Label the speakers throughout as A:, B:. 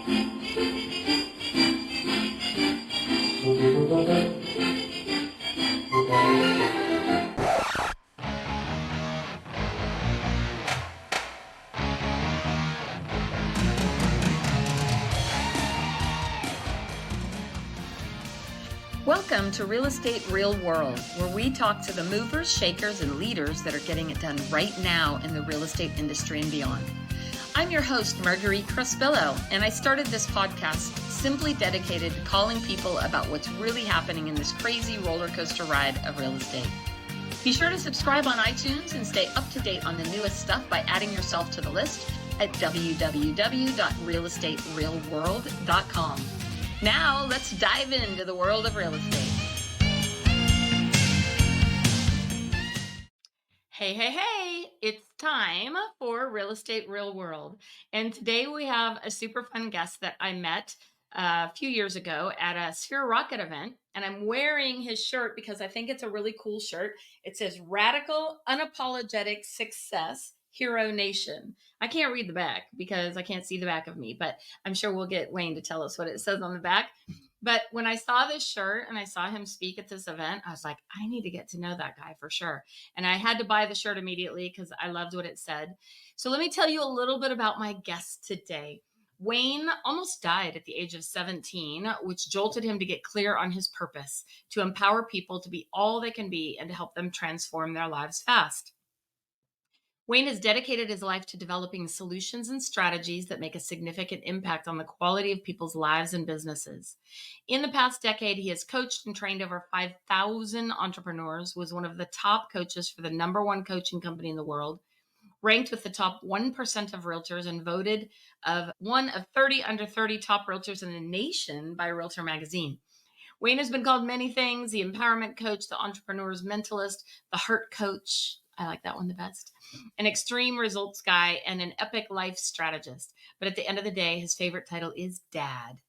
A: Welcome to Real Estate Real World, where we talk to the movers, shakers, and leaders that are getting it done right now in the real estate industry and beyond. I'm your host, Marguerite Crespillo, and I started this podcast simply dedicated to calling people about what's really happening in this crazy roller coaster ride of real estate. Be sure to subscribe on iTunes and stay up to date on the newest stuff by adding yourself to the list at www.realestaterealworld.com. Now, let's dive into the world of real estate. Hey, it's time for Real Estate Real World. And today we have a super fun guest that I met a few years ago at a Sphere Rocket event. And I'm wearing his shirt because I think it's a really cool shirt. It says Radical Unapologetic Success, Hero Nation. I can't read the back because I can't see the back of me, but I'm sure we'll get Wayne to tell us what it says on the back. But when I saw this shirt and I saw him speak at this event, I was like, I need to get to know that guy for sure. And I had to buy the shirt immediately because I loved what it said. So let me tell you a little bit about my guest today. Wayne almost died at the age of 17, which jolted him to get clear on his purpose, to empower people to be all they can be and to help them transform their lives fast. Wayne has dedicated his life to developing solutions and strategies that make a significant impact on the quality of people's lives and businesses. In the past decade, he has coached and trained over 5,000 entrepreneurs, was one of the top coaches for the #1 coaching company in the world, ranked with the top 1% of realtors, and voted of one of 30 under 30 top realtors in the nation by Realtor magazine. Wayne has been called many things: the empowerment coach, the entrepreneur's mentalist, the heart coach. I like that one the best. An extreme results guy, and an epic life strategist. But at the end of the day, his favorite title is Dad.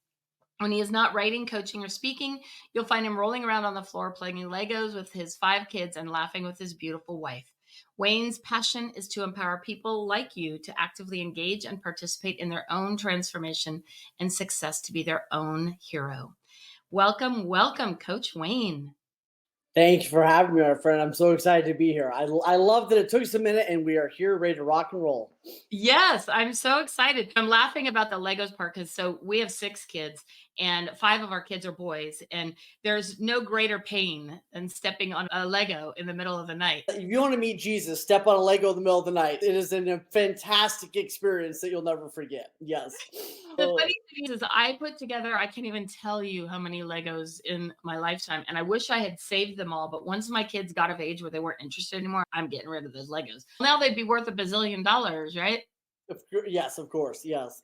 A: When he is not writing, coaching, or speaking, you'll find him rolling around on the floor playing Legos with his 5 kids and laughing with his beautiful wife. Wayne's passion is to empower people like you to actively engage and participate in their own transformation and success, to be their own hero. Welcome, Coach Wayne.
B: Thank you for having me, my friend. I'm so excited to be here. I love that it took us a minute and we are here ready to rock and roll.
A: Yes, I'm so excited. I'm laughing about the Legos part because we have 6 kids and 5 of our kids are boys, and there's no greater pain than stepping on a Lego in the middle of the night.
B: If you want to meet Jesus, step on a Lego in the middle of the night. It is a fantastic experience that you'll never forget. Yes.
A: The funny thing is I can't even tell you how many Legos in my lifetime, and I wish I had saved them all. But once my kids got of age where they weren't interested anymore, I'm getting rid of those Legos. Now they'd be worth $1 bazillion, right?
B: Yes, of course. Yes.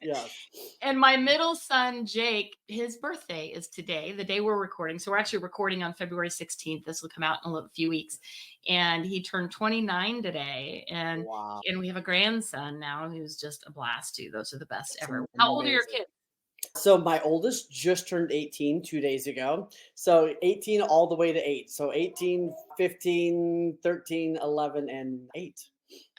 A: And my middle son, Jake, his birthday is today, the day we're recording. So we're actually recording on February 16th. This will come out in a few weeks. And he turned 29 today. And,
B: Wow.
A: And we have a grandson now who's just a blast too. Those are the best ever. How old are your kids?
B: So my oldest just turned 18 2 days ago. So 18 all the way to 8. So 18, 15, 13, 11, and 8.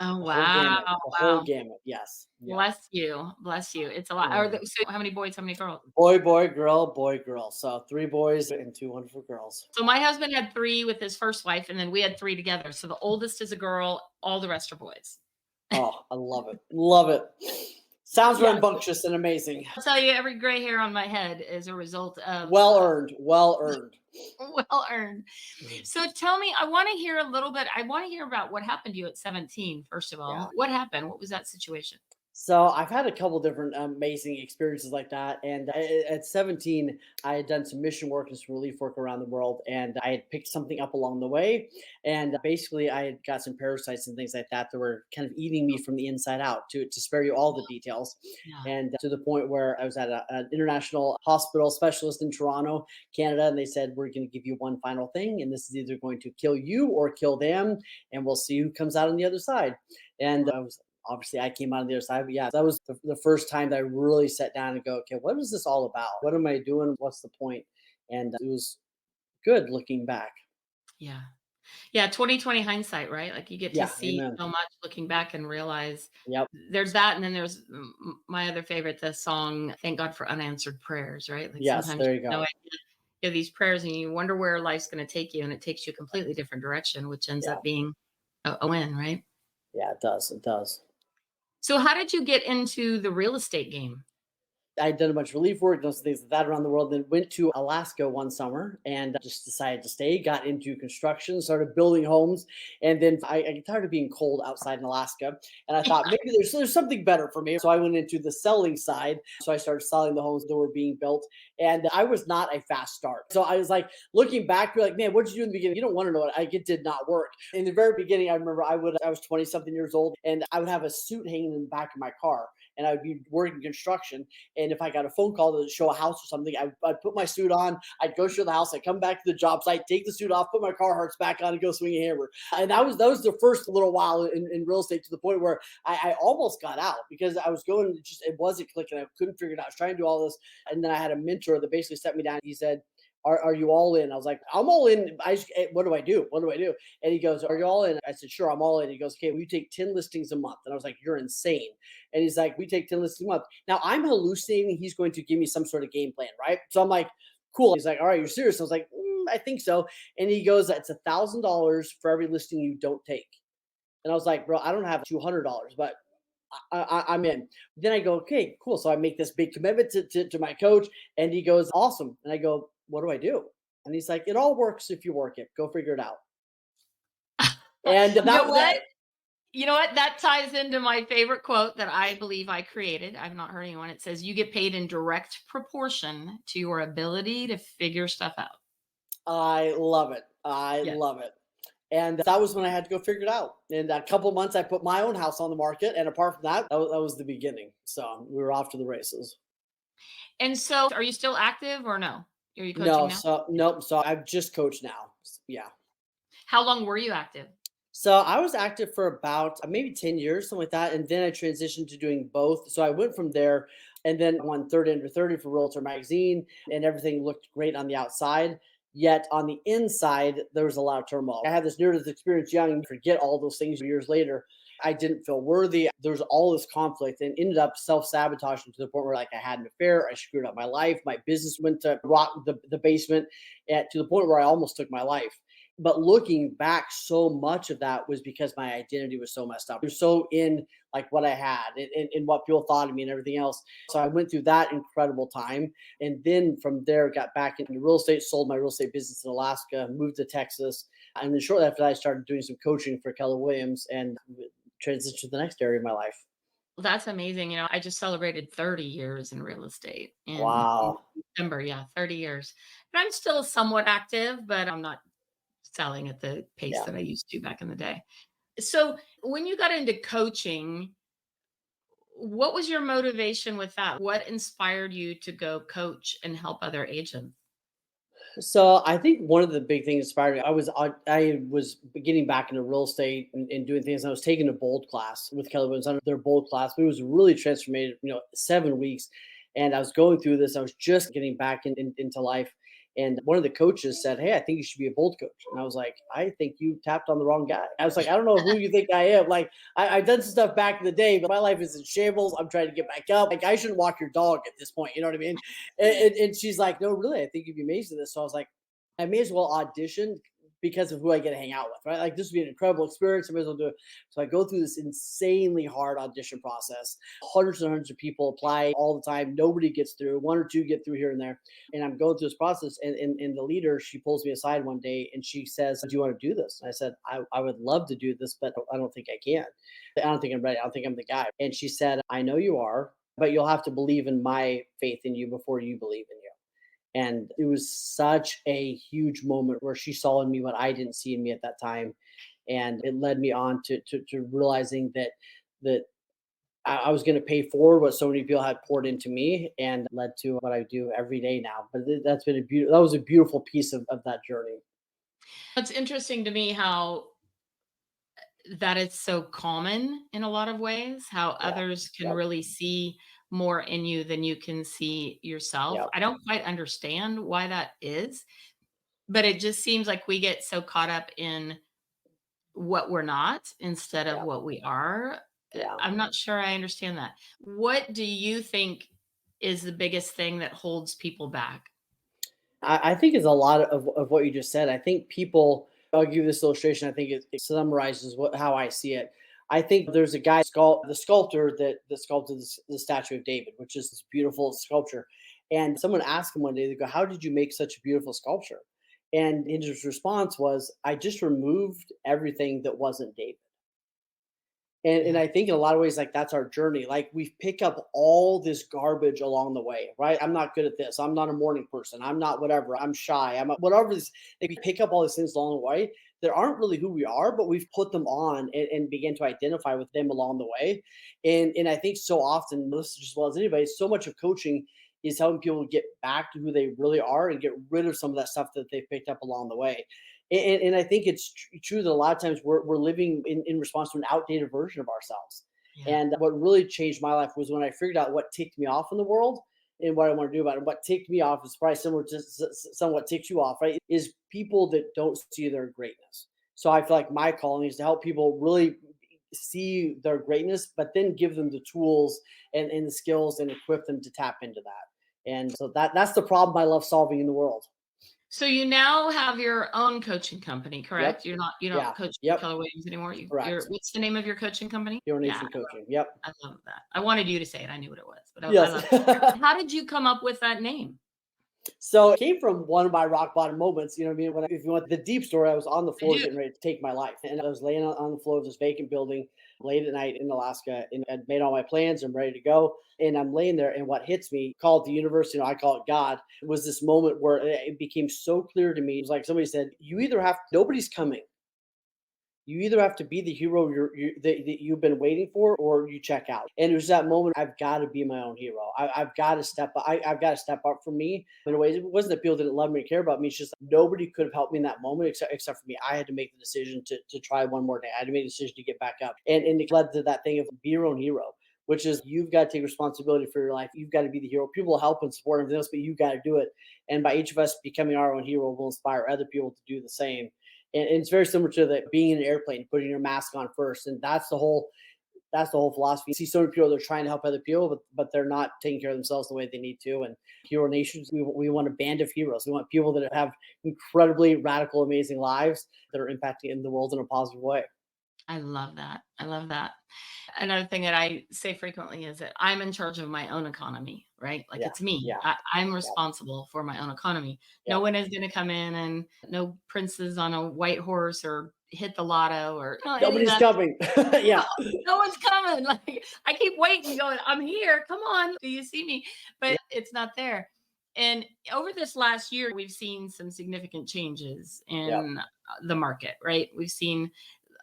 A: Oh, wow.
B: The whole gamut. Yes.
A: Bless you. It's a lot. So how many boys, how many girls?
B: Boy, girl. So 3 boys and 2 wonderful girls.
A: So my husband had 3 with his first wife, and then we had 3 together. So the oldest is a girl. All the rest are boys.
B: Oh, I love it. Love it. Sounds rambunctious and amazing.
A: I'll tell you, every gray hair on my head is a result of
B: well earned.
A: Well earned. So tell me, I want to hear about what happened to you at 17, first of all.
B: Yeah.
A: What happened? What was that situation?
B: So I've had a couple different amazing experiences like that. And at 17, I had done some mission work and some relief work around the world. And I had picked something up along the way. And basically, I had got some parasites and things like that were kind of eating me from the inside out, to spare you all the details. Yeah. And to the point where I was at an international hospital specialist in Toronto, Canada. And they said, we're going to give you one final thing. And this is either going to kill you or kill them. And we'll see who comes out on the other side. And obviously, I came out on the other side, but yeah, that was the first time that I really sat down and go, okay, what is this all about? What am I doing? What's the point? And it was good looking back.
A: Yeah. Yeah, 2020 hindsight, right? Like, you get to
B: Yeah,
A: see
B: amen.
A: so much looking back and realize
B: Yep.
A: there's that, and then there's my other favorite, the song, "Thank God for Unanswered Prayers," right? Like,
B: Yes,
A: sometimes
B: there
A: you
B: you
A: have no
B: go.
A: idea. You have these prayers, and you wonder where life's gonna take you, and it takes you a completely different direction, which ends
B: Yeah.
A: up being a win, right?
B: Yeah, it does. It does.
A: So how did you get into the real estate game?
B: I'd done a bunch of relief work, done some things like that around the world. Then went to Alaska one summer and just decided to stay. Got into construction, started building homes, and then I got tired of being cold outside in Alaska. And I thought maybe there's something better for me. So I went into the selling side. So I started selling the homes that were being built, and I was not a fast start. So I was like looking back, you're like, man, what did you do in the beginning? You don't want to know it. It did not work. In the very beginning, I remember I was 20 something years old, and I would have a suit hanging in the back of my car, and I would be working construction, and if I got a phone call to show a house or something, I'd put my suit on, I'd go show the house, I'd come back to the job site, take the suit off, put my Carhartts back on, and go swing a hammer. And that was the first little while in real estate, to the point where I almost got out because I was going, just it wasn't clicking. I couldn't figure it out. I was trying to do all this, and then I had a mentor that basically set me down. He said, are you all in? I was like, I'm all in. What do I do? What do I do? And he goes, are you all in? I said, sure, I'm all in. He goes, okay, well, you take 10 listings a month. And I was like, you're insane. And he's like, we take 10 listings a month. Now I'm hallucinating. He's going to give me some sort of game plan, right? So I'm like, cool. He's like, all right, you're serious? I was like, I think so. And he goes, it's $1,000 for every listing you don't take. And I was like, bro, I don't have $200, but I'm in. Then I go, okay, cool. So I make this big commitment to my coach, and he goes, awesome. And I go, what do I do? And he's like, it all works if you work it. Go figure it out. And
A: You know
B: that
A: what? You know what? That ties into my favorite quote that I believe I created. I've not heard anyone. It says, "You get paid in direct proportion to your ability to figure stuff out."
B: I love it. I
A: Yes.
B: love it. And that was when I had to go figure it out. In a couple months, I put my own house on the market. And apart from that, that was the beginning. So we were off to the races.
A: And so, are you still active or no? Are you coaching
B: No,
A: now?
B: so nope. So I've just coached now. Yeah.
A: How long were you active?
B: So I was active for about maybe 10 years, something like that. And then I transitioned to doing both. So I went from there and then won 30 under 30 for Realtor magazine, and everything looked great on the outside. Yet on the inside, there was a lot of turmoil. I had this near death experience young, and forget all those things years later. I didn't feel worthy. There was all this conflict and ended up self sabotaging to the point where, like, I had an affair. I screwed up my life. My business went to rock the basement, to the point where I almost took my life. But looking back, so much of that was because my identity was so messed up. It was so in like what I had and what people thought of me and everything else. So I went through that incredible time. And then from there, got back into real estate, sold my real estate business in Alaska, moved to Texas. And then shortly after that, I started doing some coaching for Keller Williams and transitioned to the next area of my life.
A: Well, that's amazing. I just celebrated 30 years in real estate in
B: Wow.
A: December. Yeah, 30 years. And I'm still somewhat active, but I'm not selling at the pace
B: Yeah.
A: that I used to back in the day. So, when you got into coaching, what was your motivation with that? What inspired you to go coach and help other agents?
B: So I think one of the big things inspired me. I was getting back into real estate and doing things. I was taking a bold class with Keller Williams under their bold class, but it was really transformative. 7 weeks, and I was going through this. I was just getting back into life, and one of the coaches said, "Hey, I think you should be a bold coach." And I was like, "I think you tapped on the wrong guy." I was like, "I don't know who you think I am. Like, I've done some stuff back in the day, but my life is in shambles. I'm trying to get back up. Like, I shouldn't walk your dog at this point. You know what I mean?" And she's like, no, really, I think you'd be amazing at this. So I was like, I may as well audition because of who I get to hang out with, right? Like, this would be an incredible experience. I may as well do it. So I go through this insanely hard audition process. Hundreds and hundreds of people apply all the time. Nobody gets through. One or two get through here and there. And I'm going through this process. And the leader, she pulls me aside one day and she says, do you want to do this? And I said, I would love to do this, but I don't think I can. I don't think I'm ready. I don't think I'm the guy. And she said, I know you are, but you'll have to believe in my faith in you before you believe in you. And it was such a huge moment where she saw in me what I didn't see in me at that time. And it led me on to realizing that I was going to pay forward what so many people had poured into me, and led to what I do every day now. But that's been that was a beautiful piece of that journey.
A: It's interesting to me how that it's so common in a lot of ways, how
B: Yeah.
A: others can
B: Yep.
A: really see more in you than you can see yourself.
B: Yep.
A: I don't quite understand why that is, But it just seems like we get so caught up in what we're not instead of
B: Yeah,
A: what we are.
B: yeah.
A: I'm not sure I understand that. What do you think is the biggest thing that holds people back?
B: I think it's a lot of what you just said. I think people, I'll give you this illustration. I think it summarizes how I see it. I think there's a guy, the sculptor that sculpted the statue of David, which is this beautiful sculpture. And someone asked him one day, they go, "How did you make such a beautiful sculpture?" And his response was, "I just removed everything that wasn't David." And
A: Yeah.
B: I think in a lot of ways, like that's our journey. Like we pick up all this garbage along the way, right? I'm not good at this. I'm not a morning person. I'm not whatever. I'm shy. Whatever this. Like we pick up all these things along the way that aren't really who we are, but we've put them on and begin to identify with them along the way. And I think so often, this just as well as anybody, so much of coaching is helping people get back to who they really are and get rid of some of that stuff that they picked up along the way. And I think it's true that a lot of times we're living in response to an outdated version of ourselves.
A: Yeah.
B: And what really changed my life was when I figured out what ticked me off in the world and what I want to do about it. What ticked me off is probably similar to somewhat ticks you off, right? Is people that don't see their greatness. So I feel like my calling is to help people really see their greatness, but then give them the tools and the skills and equip them to tap into that. And so that's the problem I love solving in the world.
A: So you now have your own coaching company,
B: Yep.
A: correct? You don't
B: Yeah.
A: coach for
B: Yep.
A: Keller Williams anymore. You're
B: Correct.
A: what's the name of your coaching company?
B: Hero
A: Yeah,
B: Nation Coaching. Yep.
A: I love that. I wanted you to say it. I knew what it was, but I
B: Yes.
A: love How did you come up with that name?
B: So it came from one of my rock bottom moments. You know what I mean? If you want the deep story, I was on the
A: I
B: floor
A: do.
B: getting ready to take my life. And I was laying on the floor of this vacant building late at night in Alaska. And I'd made all my plans. I'm ready to go. And I'm laying there. And what hits me, call it the universe, I call it God, was this moment where it became so clear to me. It was like somebody said, "You either have, nobody's coming. You either have to be the hero that you've been waiting for, or you check out." And it was that moment. I've got to be my own hero. I've got to step up. I've got to step up for me. In a way, it wasn't that people didn't love me or care about me. It's just nobody could have helped me in that moment except for me. I had to make the decision to try one more day. I had to make the decision to get back up. And it led to that thing of be your own hero, which is you've got to take responsibility for your life. You've got to be the hero. People will help and support everything else, but you got to do it. And by each of us becoming our own hero, will inspire other people to do the same. And it's very similar to the being in an airplane, putting your mask on first. And that's the whole philosophy. You see so many people that are trying to help other people, but they're not taking care of themselves the way they need to. And Hero Nations, we want a band of heroes. We want people that have incredibly radical, amazing lives that are impacting in the world in a positive way.
A: I love that. I love that. Another thing that I say frequently is that I'm in charge of my own economy, right? Like
B: Yeah,
A: it's me.
B: yeah,
A: I'm
B: yeah,
A: responsible for my own economy.
B: yeah.
A: No one is going to come in and no princes on a white horse or hit the lotto or any of
B: Nobody's
A: that.
B: coming.
A: No,
B: Yeah,
A: no one's coming. Like I keep waiting, going, I'm here. Come on. Do you see me?
B: yeah,
A: But it's not there. And over this last year, we've seen some significant changes
B: yeah,
A: in the market, right? We've seen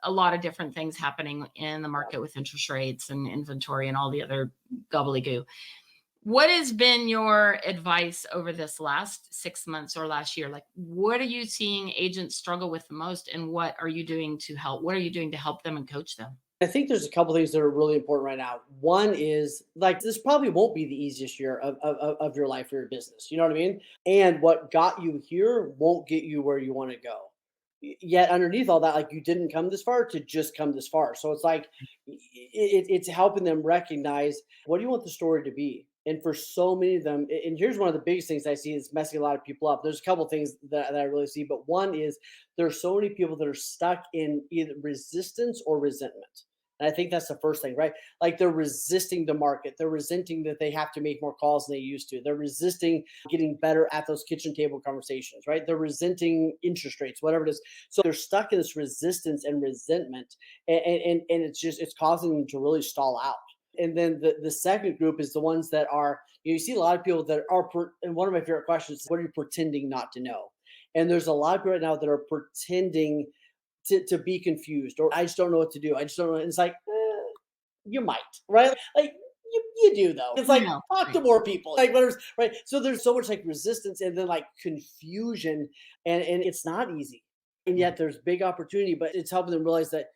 A: a lot of different things happening in the
B: yeah.
A: market with interest rates and inventory and all the other gobbledygook. What has been your advice over this last 6 months or last year? Like, what are you seeing agents struggle with the most, and what are you doing to help? What are you doing to help them and coach them?
B: I think there's a couple things that are really important right now. One is like this probably won't be the easiest year of your life or your business. You know what I mean? And what got you here won't get you where you want to go. Yet underneath all that, like you didn't come this far to just come this far. So it's like it's helping them recognize what do you want the story to be. And for so many of them, and here's one of the biggest things I see is messing a lot of people up. There's a couple things that I really see, but one is there's so many people that are stuck in either resistance or resentment. And I think that's the first thing, right? Like they're resisting the market. They're resenting that they have to make more calls than they used to. They're resisting getting better at those kitchen table conversations, right? They're resenting interest rates, whatever it is. So they're stuck in this resistance and resentment. And it's causing them to really stall out. And then the second group is the ones that are, you see a lot of people that are, and one of my favorite questions is, what are you pretending not to know? And there's a lot of people right now that are pretending to be confused, or I just don't know what to do. I just don't know. And it's like, you might, right? Like you do though. It's
A: You
B: like
A: know,
B: talk
A: right.
B: to more people. Like whatever, right? So there's so much like resistance and then like confusion, and it's not easy. And
A: Yeah.
B: yet there's big opportunity, but it's helping them realize that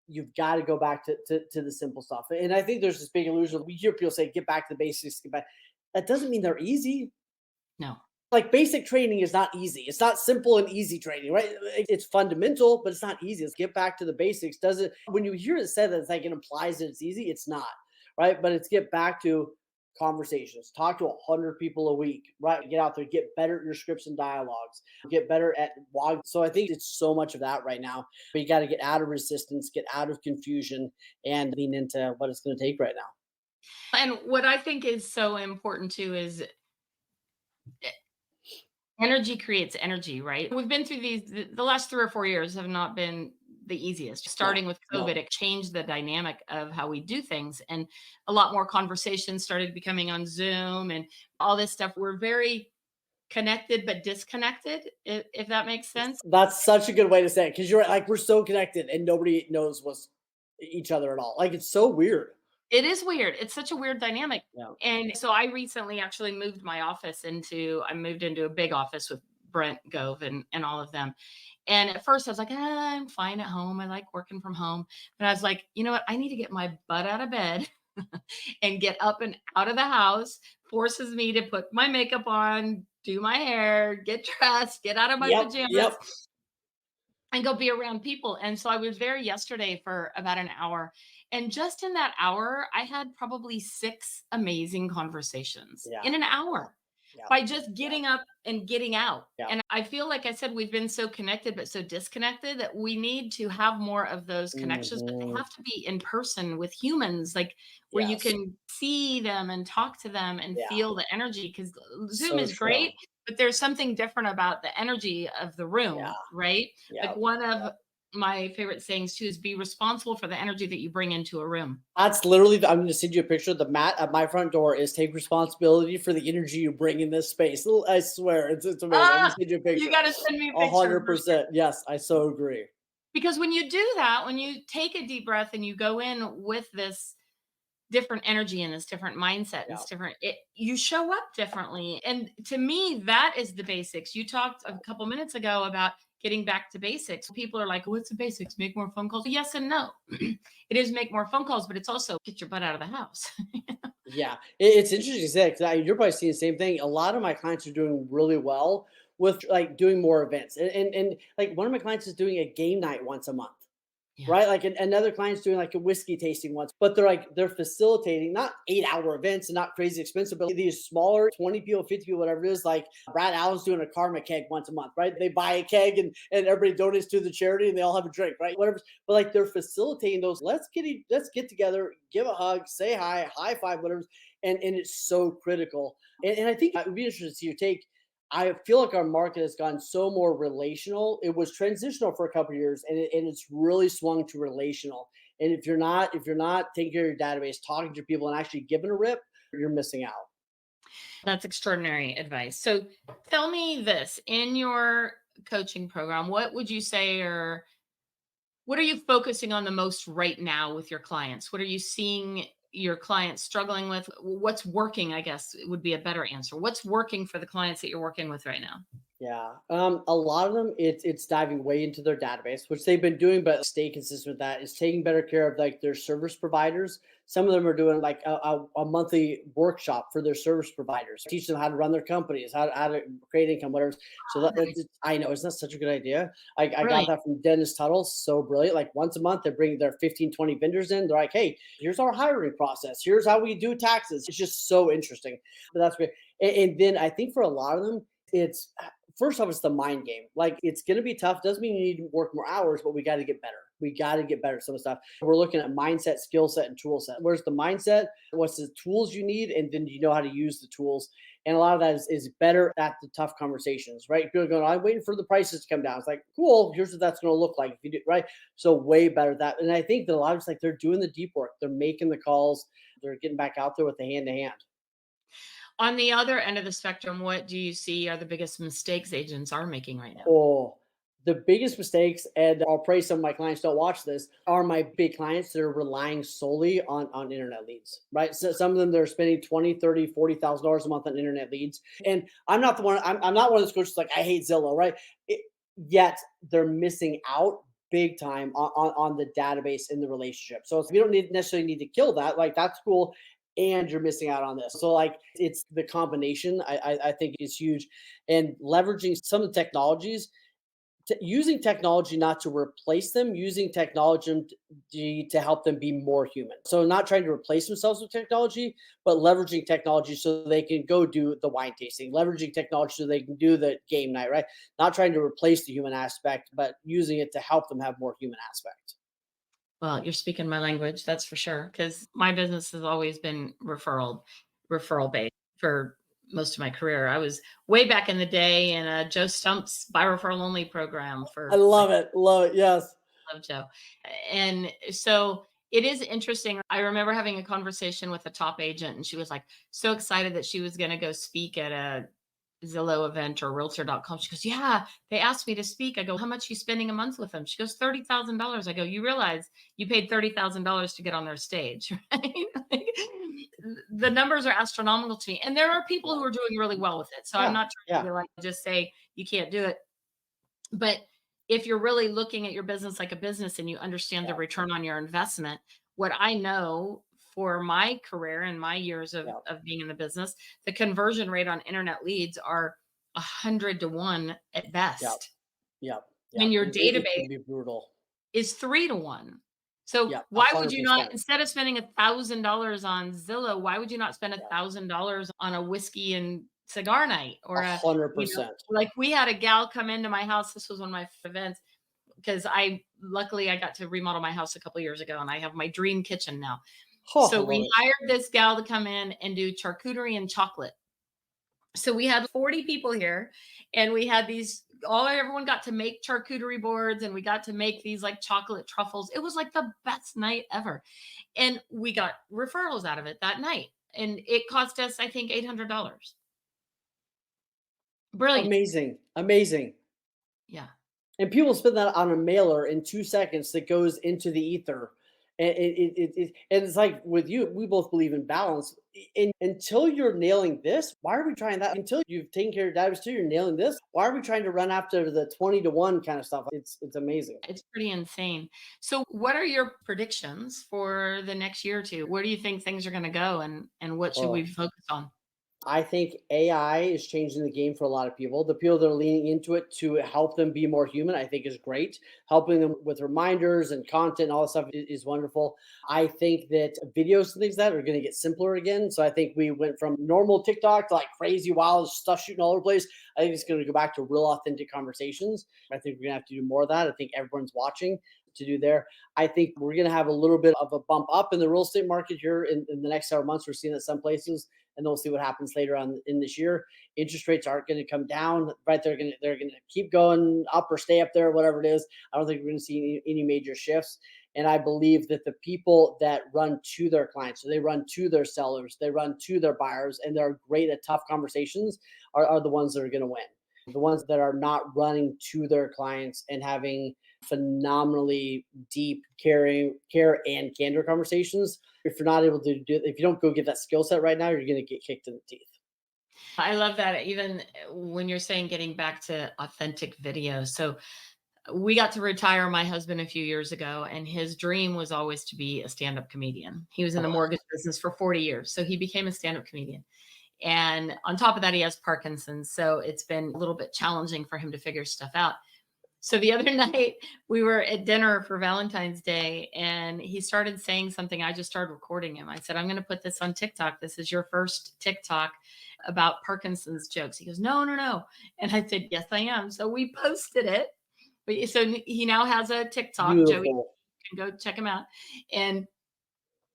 B: you've got to go back to the simple stuff. And I think there's this big illusion. We hear people say, get back to the basics, get back. That doesn't mean they're easy.
A: No.
B: Like basic training is not easy. It's not simple and easy training, right? It's fundamental, but it's not easy. Let's get back to the basics. Does it, when you hear it said that it's like it implies that it's easy, it's not, right? But it's get back to conversations. Talk to 100 people a week, right? Get out there, get better at your scripts and dialogues, get better at blog. So I think it's so much of that right now. But you got to get out of resistance, get out of confusion, and lean into what it's going to take right now.
A: And what I think is so important too is energy creates energy, right? We've been through the last 3 or 4 years have not been the easiest.
B: No,
A: Starting with COVID,
B: no.
A: it changed the dynamic of how we do things, and a lot more conversations started becoming on Zoom and all this stuff. We're very connected but disconnected, if that makes sense.
B: That's such a good way to say it because you're right, like we're so connected and nobody knows what's each other at all. Like it's so weird.
A: It is weird. It's such a weird dynamic.
B: Yeah.
A: And so I recently actually moved my office into I moved into a big office with Brent Gove and all of them. And at first I was like, I'm fine at home. I like working from home. But I was like, you know what? I need to get my butt out of bed and get up and out of the house, forces me to put my makeup on, do my hair, get dressed, get out of my
B: Yep.
A: pajamas,
B: Yep.
A: and go be around people. And so I was there yesterday for about an hour. And just in that hour, I had probably 6 amazing conversations
B: Yeah.
A: in an hour
B: Yeah.
A: by just
B: Yeah.
A: getting up and getting out.
B: Yeah.
A: And I feel like I said, we've been so connected, but so disconnected that we need to have more of those connections, but they
B: Hmm.
A: have to be in person with humans, like where you
B: Yes.
A: can see them and talk to them and
B: Yeah.
A: feel the energy. Because Zoom
B: So
A: is great,
B: true.
A: but there's something different about the energy of the room,
B: Yeah.
A: right? Like
B: Yeah.
A: one of my favorite sayings too is be responsible for the energy that you bring into a room.
B: That's literally, I'm going to send you a picture. The mat at my front door is take responsibility for the energy you bring in this space. I swear, it's amazing. I'm going to
A: Ah,
B: send you a
A: you
B: picture.
A: got to send me pictures for sure.
B: 100%. Yes, I so agree.
A: Because when you do that, when you take a deep breath and you go in with this different energy and this different mindset and
B: Yeah.
A: it's different, you show up differently. And to me, that is the basics. You talked a couple minutes ago about getting back to basics. People are like, what's the basics? Make more phone calls. Yes and no. It is make more phone calls, but it's also get your butt out of the house.
B: Yeah, it's interesting to say because you're probably seeing the same thing. A lot of my clients are doing really well with like doing more events, and like one of my clients is doing a game night once a month,
A: Yeah.
B: right? Like another client's doing like a whiskey tasting once, but they're facilitating not 8 hour events and not crazy expensive, but these smaller 20 people, 50 people, whatever it is. Like Brad Allen's doing a karma keg once a month, right? They buy a keg and everybody donates to the charity and they all have a drink, right? Whatever. But like they're facilitating those. Let's get together, give a hug, say hi, high five, whatever. And it's so critical. And I think it would be interesting to see your take. I feel like our market has gone so more relational. It was transitional for a couple of years, and it's really swung to relational. And if you're not taking care of your database, talking to people, and actually giving a rip, you're missing out.
A: That's extraordinary advice. So tell me this in your coaching program, what would you say or what are you focusing on the most right now with your clients? What are you seeing your clients struggling with? What's working, I guess, would be a better answer. What's working for the clients that you're working with right now?
B: Yeah. A lot of them it's diving way into their database, which they've been doing, but stay consistent with that. Is taking better care of like their service providers. Some of them are doing like a monthly workshop for their service providers, teach them how to run their companies, how to create income, whatever. So I know it's not such a good idea. I got
A: Brilliant.
B: that from Dennis Tuttle, so brilliant. Like once a month, they bring their 15, 20 vendors in. They're like, hey, here's our hiring process. Here's how we do taxes. It's just so interesting. But that's great. And then I think for a lot of them, it's first off, it's the mind game. Like it's going to be tough. Doesn't mean you need to work more hours, but we got to get better. We got to get better at some of the stuff. We're looking at mindset, skill set, and tool set. Where's the mindset? What's the tools you need? And then you know how to use the tools. And a lot of that is better at the tough conversations, right? People are going, I'm waiting for the prices to come down. It's like, cool, here's what that's going to look like if you do, right? So way better at that. And I think that a lot of it's like they're doing the deep work. They're making the calls. They're getting back out there with the hand to hand.
A: On the other end of the spectrum, what do you see are the biggest mistakes agents are making right now?
B: Oh, the biggest mistakes, and I'll pray some of my clients don't watch this, are my big clients that are relying solely on internet leads, right? So some of them they're spending 20, 30, $40,000 a month on internet leads. And I'm not the one, I'm not one of those coaches like I hate Zillow, right? It, yet they're missing out big time on the database in the relationship. So we don't necessarily need to kill that. Like that's cool. and you're missing out on this. So like it's the combination I think is huge, and leveraging some of the technologies, using technology not to replace them, using technology to help them be more human. So not trying to replace themselves with technology, but leveraging technology so they can go do the wine tasting, leveraging technology so they can do the game night, right? Not trying to replace the human aspect, but using it to help them have more human aspect.
A: Well, you're speaking my language, that's for sure. Because my business has always been referral based for most of my career. I was way back in the day in a Joe Stump's buy referral only program
B: I
A: for like
B: love it. Love it. Yes.
A: love Joe. And so it is interesting. I remember having a conversation with a top agent, and she was like so excited that she was going to go speak at a Zillow event or realtor.com. She goes, "Yeah, they asked me to speak." I go, "How much are you spending a month with them?" She goes, $30,000. I go, "You realize you paid $30,000 to get on their stage, right?" Like, the numbers are astronomical to me. And there are people
B: Yeah.
A: who are doing really well with it. So I'm
B: Yeah.
A: not trying
B: Yeah.
A: to be like, just say you can't do it. But if you're really looking at your business like a business and you understand the
B: Yeah.
A: return on your investment, what I know for my career and my years
B: Yeah.
A: of being in the business, the conversion rate on internet leads are 100 to 1 at
B: Yeah.
A: best.
B: Yeah. Yeah.
A: When your
B: It
A: database
B: can be brutal.
A: is 3 to 1. So
B: Yeah. A
A: why would
B: hundred
A: you not,
B: percent.
A: instead of spending $1,000 on Zillow, why would you not spend
B: Yeah.
A: $1,000 on a whiskey and cigar night or
B: A
A: a,
B: hundred
A: you know,
B: percent.
A: like we had a gal come into my house. This was one of my events because I luckily I got to remodel my house a couple years ago and I have my dream kitchen now.
B: Oh, I
A: So
B: love
A: we
B: it.
A: hired this gal to come in and do charcuterie and chocolate. So we had 40 people here and we had these all everyone got to make charcuterie boards and we got to make these like chocolate truffles. It was like the best night ever. And we got referrals out of it that night. And it cost us I think $800. Brilliant.
B: Amazing. Amazing.
A: Yeah.
B: And people spend that on a mailer in 2 seconds that goes into the ether. And and it's like with you, we both believe in balance. And until you're nailing this, why are we trying that? Until you've taken care of diabetes, until you're nailing this, why are we trying to run after the 20 to 1 kind of stuff? It's amazing.
A: It's pretty insane. So what are your predictions for the next year or 2? Where do you think things are gonna go and what should we
B: Oh.
A: focus on?
B: I think AI is changing the game for a lot of people. The people that are leaning into it to help them be more human, I think is great. Helping them with reminders and content, and all that stuff is wonderful. I think that videos and things like that are going to get simpler again. So I think we went from normal TikTok to like crazy wild stuff shooting all over the place. I think it's going to go back to real authentic conversations. I think we're going to have to do more of that. I think everyone's watching to do there. I think we're going to have a little bit of a bump up in the real estate market here in the next several months. We're seeing that some places, and then we'll see what happens later on in this year. Interest rates aren't going to come down, right? They're going to keep going up or stay up there, whatever it is. I don't think we're going to see any major shifts. And I believe that the people that run to their clients, so they run to their sellers, they run to their buyers, and they're great at tough conversations, are the ones that are going to win. The ones that are not running to their clients and having phenomenally deep, caring, care and candor conversations. If you're not able to do, if you don't go get that skill set right now, you're going to get kicked in the teeth.
A: I love that even when you're saying getting back to authentic videos. So we got to retire my husband a few years ago and his dream was always to be a stand-up comedian. He was in the
B: Oh,
A: mortgage business for 40 years. So he became a stand-up comedian. And on top of that, he has Parkinson's. So it's been a little bit challenging for him to figure stuff out. So the other night we were at dinner for Valentine's Day and he started saying something. I just started recording him. I said, I'm going to put this on TikTok. This is your first TikTok about Parkinson's jokes. He goes, no, no, no. And I said, yes, I am. So we posted it. So he now has a TikTok. Joey
B: beautiful.
A: can go check him out. And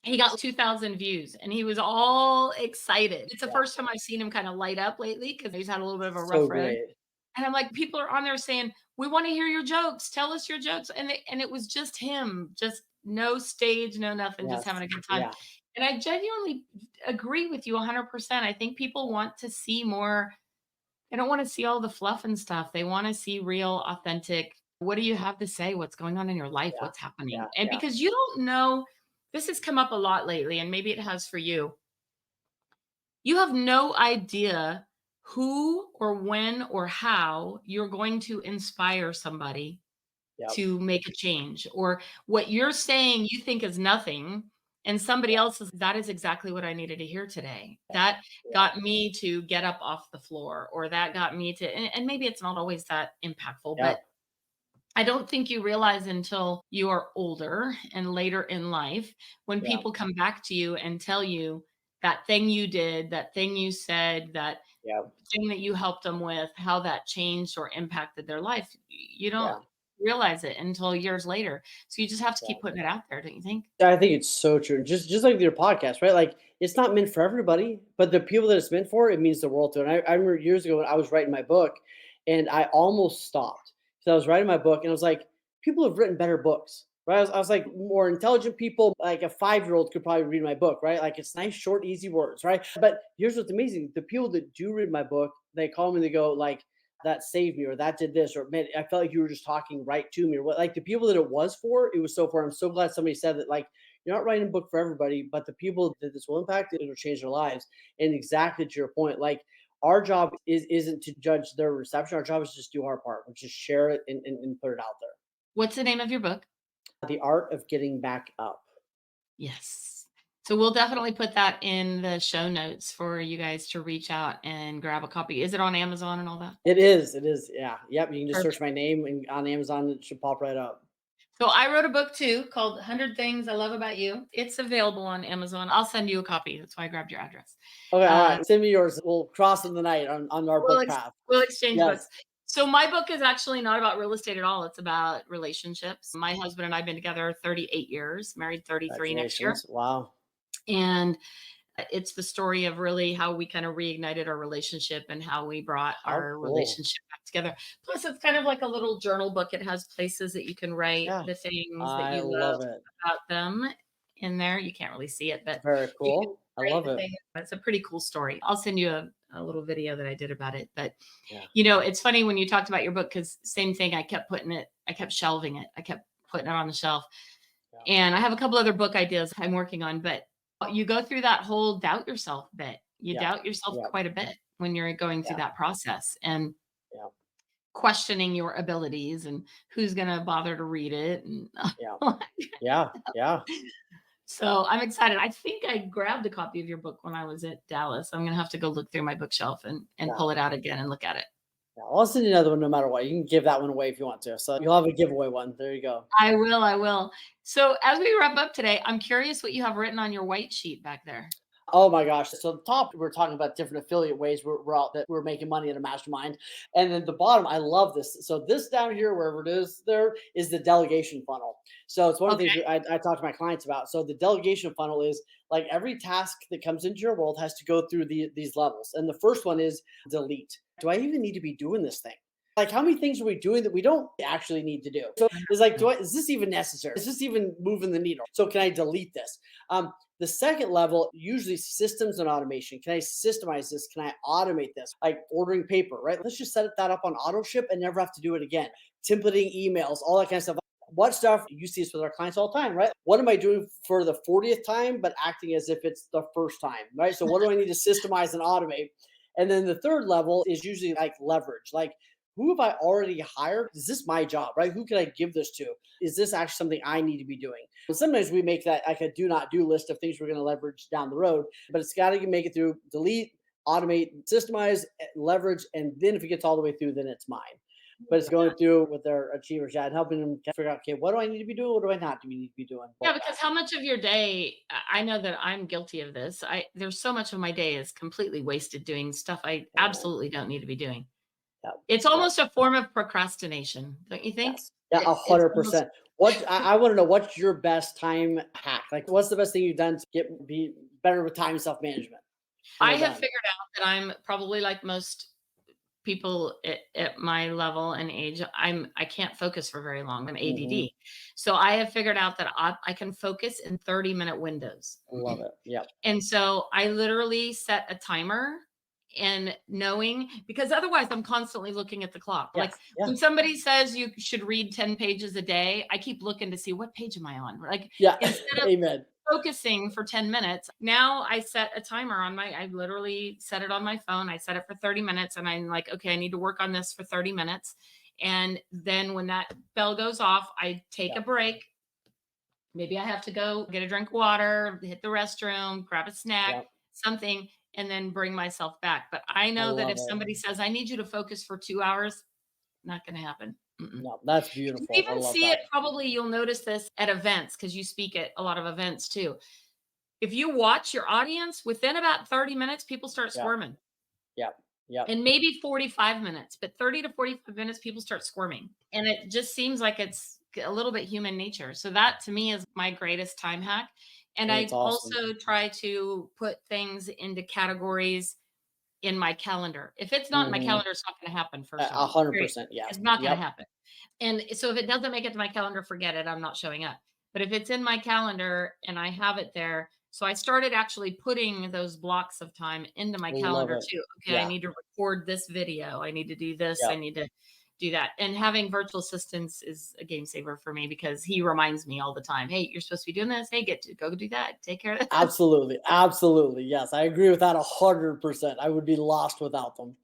A: he got 2,000 views and he was all excited. It's the
B: Yeah.
A: first time I've seen him kind of light up lately because he's had a little bit of a
B: So
A: rough road.
B: great.
A: And I'm like, people are on there saying, "We want to hear your jokes. Tell us your jokes." And it was just him, just no stage, no nothing, just
B: Yes.
A: having a good time.
B: Yeah.
A: And I genuinely agree with you 100%. I think people want to see more. They don't want to see all the fluff and stuff. They want to see real, authentic. What do you have to say? What's going on in your life?
B: Yeah.
A: What's happening?
B: Yeah.
A: And
B: Yeah.
A: because you don't know, this has come up a lot lately, and maybe it has for you. You have no idea who or when or how you're going to inspire somebody
B: Yeah.
A: to make a change, or what you're saying you think is nothing And somebody
B: Yeah.
A: else says, that is exactly what I needed to hear today.
B: Yeah.
A: That
B: Yeah.
A: got me to get up off the floor, or that got me to, and maybe it's not always that impactful,
B: Yeah.
A: but I don't think you realize until you are older and later in life when
B: Yeah.
A: people come back to you and tell you that thing you did, that thing you said, that
B: Yeah.
A: thing that you helped them with, how that changed or impacted their life. You don't
B: Yeah.
A: realize it until years later. So you just have to
B: Yeah.
A: keep putting it out there, don't you think?
B: I think it's so true. Just like your podcast, right? Like it's not meant for everybody, but the people that it's meant for, it means the world to. And I remember years ago when I was writing my book, and I almost stopped. So I was writing my book, and I was like, people have written better books, right? I was like, more intelligent people, like a 5-year-old could probably read my book, right? Like it's nice, short, easy words, right? But here's what's amazing: the people that do read my book, they call me, and they go like, that saved me, or that did this, or man, I felt like you were just talking right to me, or what. Like the people that it was for, it was so for. I'm so glad somebody said that. Like you're not writing a book for everybody, but the people that this will impact, it'll change their lives. And exactly to your point, like our job isn't to judge their reception. Our job is just do our part, which is share it and put it out there.
A: What's the name of your book?
B: The art of getting back up.
A: Yes. So we'll definitely put that in the show notes for you guys to reach out and grab a copy. Is it on Amazon and all that?
B: It is. It is. Yeah. Yep. You can just search
A: Perfect.
B: my name and on Amazon, it should pop right up.
A: So I wrote a book too called 100 Things I Love About You. It's available on Amazon. I'll send you a copy. That's why I grabbed your address.
B: Okay. All
A: Uh,
B: right. Send me yours. We'll cross in the night on our
A: we'll
B: book
A: ex-
B: path.
A: we'll exchange
B: Yes.
A: books. So my book is actually not about real estate at all. It's about relationships. My husband and I've been together 38 years, married 33 next year.
B: Congratulations. Wow.
A: And it's the story of really how we kind of reignited our relationship and how we brought
B: How
A: our
B: cool.
A: relationship back together. Plus, it's kind of like a little journal book. It has places that you can write
B: Yeah.
A: the things that
B: I
A: you love
B: love it.
A: about them in there. You can't really see it, but
B: Very
A: you can
B: cool. I
A: write
B: love
A: the
B: it.
A: thing. It's a pretty cool story. I'll send you a little video that I did about it. But
B: Yeah.
A: it's funny when you talked about your book because same thing. I kept shelving it. I kept putting it on the shelf.
B: Yeah.
A: And I have a couple other book ideas I'm working on, but you go through that whole doubt yourself bit. You
B: Yeah.
A: doubt yourself
B: Yeah.
A: quite a bit when you're going through
B: Yeah.
A: that process and
B: Yeah.
A: questioning your abilities and who's going to bother to read it. And
B: Yeah. Yeah. Yeah.
A: so I'm excited. I think I grabbed a copy of your book when I was at Dallas. I'm going to have to go look through my bookshelf and
B: Yeah.
A: pull it out again and look at it.
B: Yeah. I'll send you another one no matter what. You can give that one away if you want to. So you'll have a giveaway one. There you go.
A: I will. I will. So as we wrap up today, I'm curious what you have written on your white sheet back there.
B: Oh my gosh. So the top, we're talking about different affiliate ways we're out that we're making money in a mastermind. And then the bottom, I love this. So this down here, wherever it is, there is the delegation funnel. So it's one of the things
A: Okay.
B: I talk to my clients about. So the delegation funnel is like every task that comes into your world has to go through these levels. And the first one is delete. Do I even need to be doing this thing? Like how many things are we doing that we don't actually need to do? So it's like, is this even necessary? Is this even moving the needle? So can I delete this? The second level, usually systems and automation. Can I systemize this? Can I automate this? Like ordering paper, right? Let's just set that up on auto ship and never have to do it again. Templating emails, all that kind of stuff. What stuff, you see this with our clients all the time, right? What am I doing for the 40th time, but acting as if it's the first time, right? So what do I need to systemize and automate? And then the third level is usually like leverage. Like who have I already hired? Is this my job, right? Who can I give this to? Is this actually something I need to be doing? And sometimes we make that like a do not do list of things we're going to leverage down the road, but it's got to make it through delete, automate, systemize, leverage. And then if it gets all the way through, then it's mine. But it's going through with their achievers, yeah, and helping them figure out, okay, what do I need to be doing? What do I not need to be doing?
A: Yeah, because how much of your day I know that I'm guilty of this. There's so much of my day is completely wasted doing stuff I
B: Yeah,
A: absolutely don't need to be doing.
B: yeah,
A: It's
B: yeah.
A: almost a form of procrastination, don't you think?
B: Yes. Yeah, a
A: It's
B: hundred
A: almost
B: percent. What I want to know, what's your best time hack? Like what's the best thing you've done to be better with time self management? And
A: I
B: we're
A: have
B: done.
A: figured out that I'm probably like most people at my level and age. I can't focus for very long. I'm
B: Hmm.
A: ADD. So I have figured out that I can focus in 30-minute windows.
B: I love it. Yep.
A: And so I literally set a timer and knowing because otherwise I'm constantly looking at the clock. Like
B: Yes. Yeah.
A: when somebody says you should read 10 pages a day, I keep looking to see what page am I on? Like
B: Yeah.
A: instead of
B: Amen.
A: focusing for 10 minutes, now I set a timer I literally set it on my phone. I set it for 30 minutes and I'm like, okay, I need to work on this for 30 minutes. And then when that bell goes off, I take a
B: Yep.
A: break Maybe I have to go get a drink of water, hit the restroom, grab a snack,
B: Yep.
A: something, and then bring myself back. But I
B: I
A: know that if
B: love it.
A: somebody says, I need you to focus for 2 hours, not going to happen. Mm-mm.
B: No, that's
A: You
B: beautiful. I
A: even
B: love
A: see
B: that.
A: it, probably you'll notice this at events because you speak at a lot of events too. If you watch your audience, within about 30 minutes, people start
B: Yep.
A: squirming.
B: Yep. Yep.
A: And maybe 45 minutes, but 30 to 45 minutes, people start squirming. And it just seems like it's a little bit human nature. So that to me is my greatest time hack. And
B: It's
A: I
B: awesome.
A: also try to put things into categories in my calendar. If it's not in my
B: Hmm.
A: calendar, it's not going to happen,
B: A
A: first off.
B: hundred
A: Period.
B: percent. Yes.
A: It's not going to
B: Yep.
A: happen. And so if it doesn't make it to my calendar, forget it. I'm not showing up. But if it's in my calendar and I have it there, so I started actually putting those blocks of time into my
B: Love
A: calendar
B: it.
A: too. Okay, I
B: Yeah.
A: need to record this video. I need to do this. I
B: Yep.
A: need to do that. And having virtual assistants is a game saver for me because he reminds me all the time, hey, you're supposed to be doing this. Hey, get to go do that. Take care of this.
B: Absolutely. Absolutely. Yes. I agree with that 100%. I would be lost without them.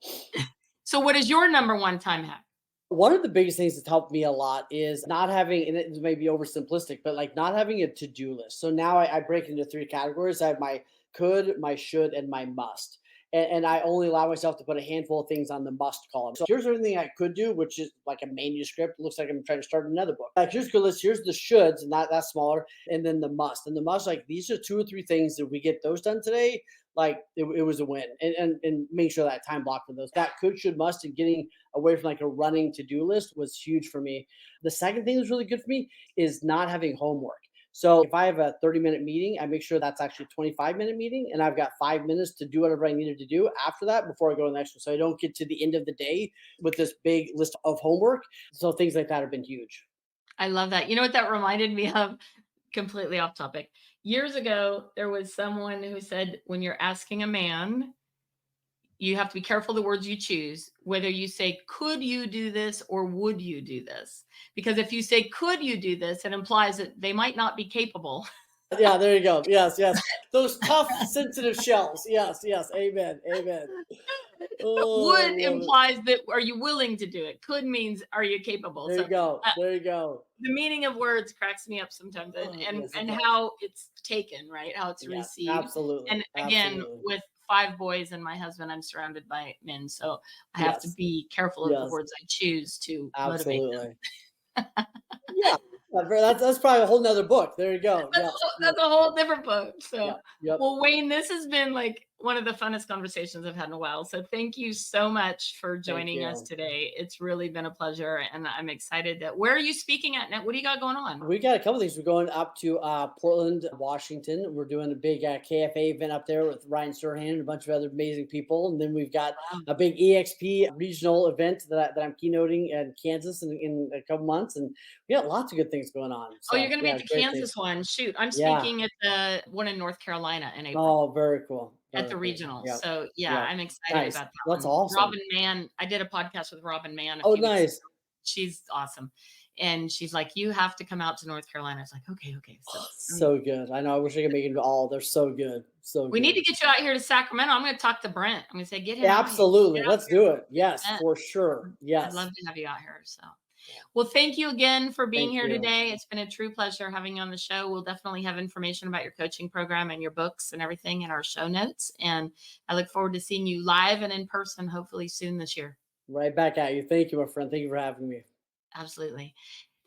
A: So what is your number one time hack?
B: One of the biggest things that's helped me a lot is not having, and it may be oversimplistic, but like not having a to-do list. So now I break it into three categories. I have my could, my should, and my must. And I only allow myself to put a handful of things on the must column. So here's everything I could do, which is like a manuscript. It looks like I'm trying to start another book. Like here's good list. Here's the shoulds, and that's smaller. And then the must. And the must, like these are two or three things that we get those done today. Like it was a win. And make sure that time block for those. That could, should, must, and getting away from like a running to-do list was huge for me. The second thing that's really good for me is not having homework. So if I have a 30-minute meeting, I make sure that's actually a 25-minute meeting and I've got 5 minutes to do whatever I needed to do after that before I go to the next one. So I don't get to the end of the day with this big list of homework. So things like that have been huge.
A: I love that. You know what that reminded me of? Completely off topic. Years ago, there was someone who said, when you're asking a man, you have to be careful the words you choose, whether you say, could you do this or would you do this? Because if you say, could you do this, it implies that they might not be capable.
B: Yeah, there you go. Yes, yes. Those tough, sensitive shells. Yes, yes. Amen. Amen. Oh, I
A: Would
B: love it.
A: implies that are you willing to do it? Could means are you capable?
B: There
A: So
B: you go. There you go.
A: the meaning of words cracks me up sometimes, and
B: Oh,
A: and
B: yes, it
A: and
B: does.
A: how it's taken, right? How it's
B: Yeah,
A: received.
B: absolutely.
A: And again,
B: Absolutely.
A: with 5 boys and my husband, I'm surrounded by men, so I have to
B: Yes.
A: be careful of the
B: Yes.
A: words I choose to motivate them.
B: Absolutely. Yeah. That's probably a whole nother book. There you go.
A: That's
B: Yes. Yes.
A: that's a whole different book. So,
B: Yep. Yep.
A: well, Wayne, this has been like one of the funnest conversations I've had in a while. So, thank you so much for
B: Thank
A: joining us
B: you.
A: today. It's really been a pleasure, and I'm excited that where are you speaking at now? What do you got going on?
B: We got a couple things. We're going up to Portland, Washington. We're doing a big KFA event up there with Ryan Serhan and a bunch of other amazing people. And then we've got
A: Wow.
B: a big EXP regional event that I'm keynoting in Kansas in a couple months. And we got lots of good things going on.
A: Oh, you're
B: So
A: going to be
B: yeah,
A: at the
B: great things.
A: Kansas one. Shoot, I'm
B: Yeah.
A: speaking at the one in North Carolina in April.
B: Oh, very cool.
A: At
B: Very
A: the
B: cool.
A: regional.
B: Yep.
A: So, yeah,
B: Yep.
A: I'm excited
B: Nice.
A: about that
B: That's
A: one.
B: awesome.
A: Robin Mann, I did a podcast with Robin Mann a
B: Oh,
A: few weeks ago.
B: nice.
A: She's awesome. And she's like, "You have to come out to North Carolina." I was like, "Okay, okay." So,
B: Oh, so good. I know. I wish I could make it to all. They're so good. So
A: we need
B: good.
A: to get you out here to Sacramento. I'm gonna talk to Brent. I'm gonna say, "Get him out here.
B: Absolutely.
A: Get out
B: Let's
A: here
B: do
A: for
B: it.
A: this
B: Yes,
A: event."
B: for sure.
A: I'd
B: Yes.
A: love to have you out here. So,
B: Yeah.
A: well, thank you again for being
B: Thank
A: here
B: you.
A: today. It's been a true pleasure having you on the show. We'll definitely have information about your coaching program and your books and everything in our show notes. And I look forward to seeing you live and in person, hopefully soon this year.
B: Right back at you. Thank you, my friend. Thank you for having me.
A: Absolutely.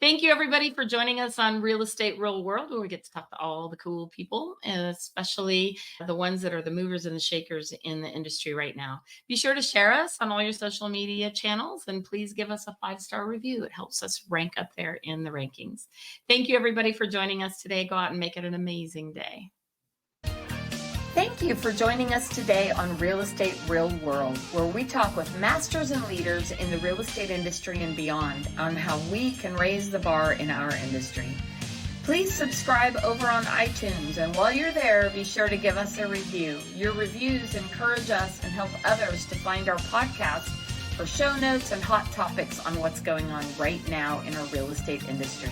A: Thank you, everybody, for joining us on Real Estate Real World, where we get to talk to all the cool people, and especially the ones that are the movers and the shakers in the industry right now. Be sure to share us on all your social media channels, and please give us a 5-star review. It helps us rank up there in the rankings. Thank you, everybody, for joining us today. Go out and make it an amazing day. Thank you for joining us today on Real Estate Real World, where we talk with masters and leaders in the real estate industry and beyond on how we can raise the bar in our industry. Please subscribe over on iTunes, and while you're there, be sure to give us a review. Your reviews encourage us and help others to find our podcast for show notes and hot topics on what's going on right now in our real estate industry.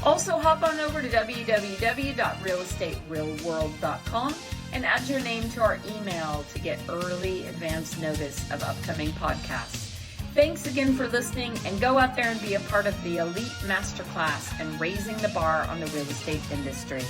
A: Also, hop on over to www.realestaterealworld.com and add your name to our email to get early advance notice of upcoming podcasts. Thanks again for listening, and go out there and be a part of the elite masterclass and raising the bar on the real estate industry.